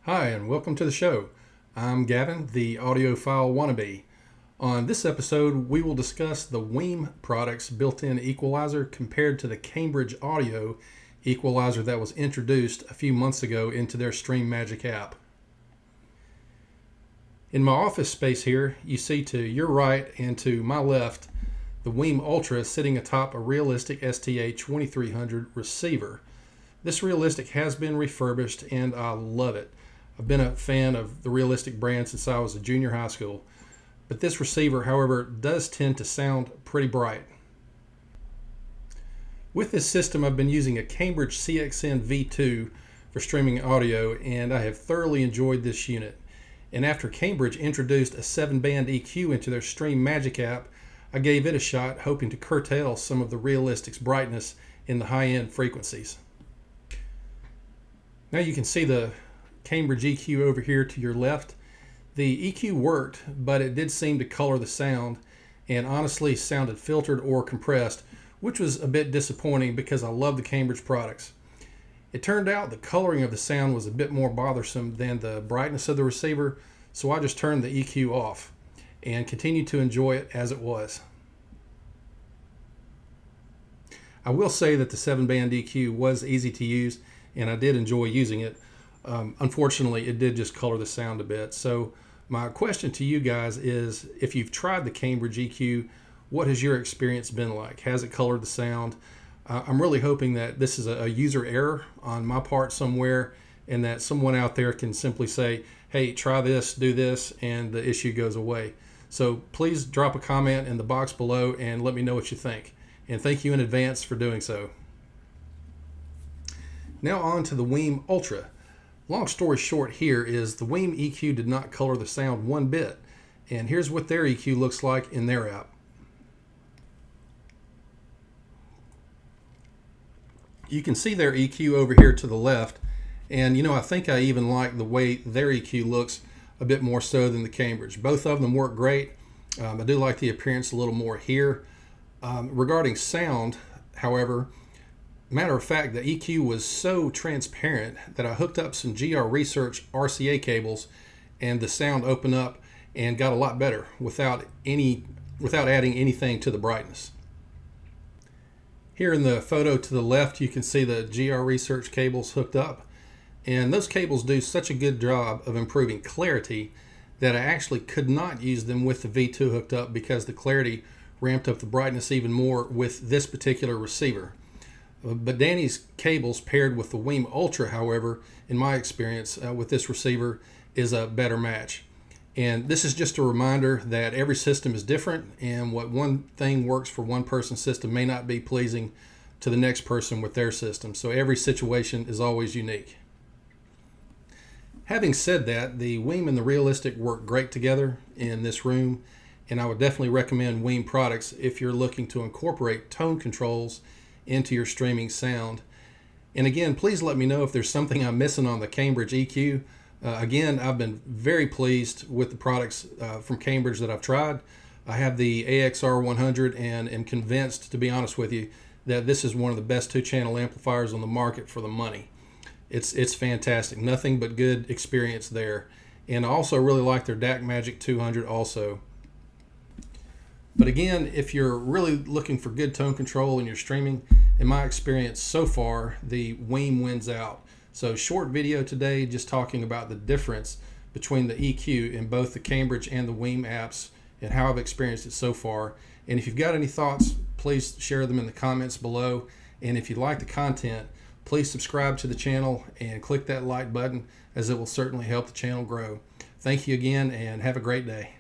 Hi, and welcome to the show. I'm Gavin, the audiophile wannabe. On this episode, we will discuss the Wiim product's built-in equalizer compared to the Cambridge Audio equalizer that was introduced a few months ago into their Stream Magic app. In my office space here, you see to your right and to my left the Wiim Ultra sitting atop a realistic STA2300 receiver. This realistic has been refurbished and I love it. I've been a fan of the realistic brand since I was a junior high school, but this receiver, however, does tend to sound pretty bright. With this system, I've been using a Cambridge CXN V2 for streaming audio, and I have thoroughly enjoyed this unit. And after Cambridge introduced a 7-band EQ into their Stream Magic app, I gave it a shot, hoping to curtail some of the realistic's brightness in the high-end frequencies. Now you can see the Cambridge EQ over here to your left. The EQ worked, but it did seem to color the sound and honestly sounded filtered or compressed, which was a bit disappointing because I love the Cambridge products. It turned out the coloring of the sound was a bit more bothersome than the brightness of the receiver, so I just turned the EQ off and continued to enjoy it as it was. I will say that the 7-band EQ was easy to use and I did enjoy using it. Unfortunately, it did just color the sound a bit. So my question to you guys is, if you've tried the Cambridge EQ, what has your experience been like? Has it colored the sound? I'm really hoping that this is a user error on my part somewhere and that someone out there can simply say, hey, try this, do this, and the issue goes away. So please drop a comment in the box below and let me know what you think. And thank you in advance for doing so. Now on to the Wiim Ultra. Long story short here is the Wiim EQ did not color the sound one bit. And here's what their EQ looks like in their app. You can see their EQ over here to the left. And I think I even like the way their EQ looks a bit more so than the Cambridge. Both of them work great. I do like the appearance a little more here. Regarding sound, however, matter of fact, the EQ was so transparent that I hooked up some GR Research RCA cables and the sound opened up and got a lot better without adding anything to the brightness. Here in the photo to the left, you can see the GR Research cables hooked up, and those cables do such a good job of improving clarity that I actually could not use them with the V2 hooked up because the clarity ramped up the brightness even more with this particular receiver. But Danny's cables paired with the Wiim Ultra, however, in my experience with this receiver, is a better match. And this is just a reminder that every system is different, and what one thing works for one person's system may not be pleasing to the next person with their system. So every situation is always unique. Having said that, the Wiim and the Realistic work great together in this room, and I would definitely recommend Wiim products if you're looking to incorporate tone controls into your streaming sound. And again, please let me know if there's something I'm missing on the Cambridge EQ. Again, I've been very pleased with the products from Cambridge that I've tried. I have the AXR100 and am convinced, to be honest with you, that this is one of the best 2-channel amplifiers on the market for the money. It's fantastic. Nothing but good experience there. And I also really like their DAC Magic 200 also. But again, if you're really looking for good tone control in your streaming, in my experience so far, the Wiim wins out. So short video today just talking about the difference between the EQ in both the Cambridge and the Wiim apps and how I've experienced it so far. And if you've got any thoughts, please share them in the comments below. And if you like the content, please subscribe to the channel and click that like button, as it will certainly help the channel grow. Thank you again and have a great day.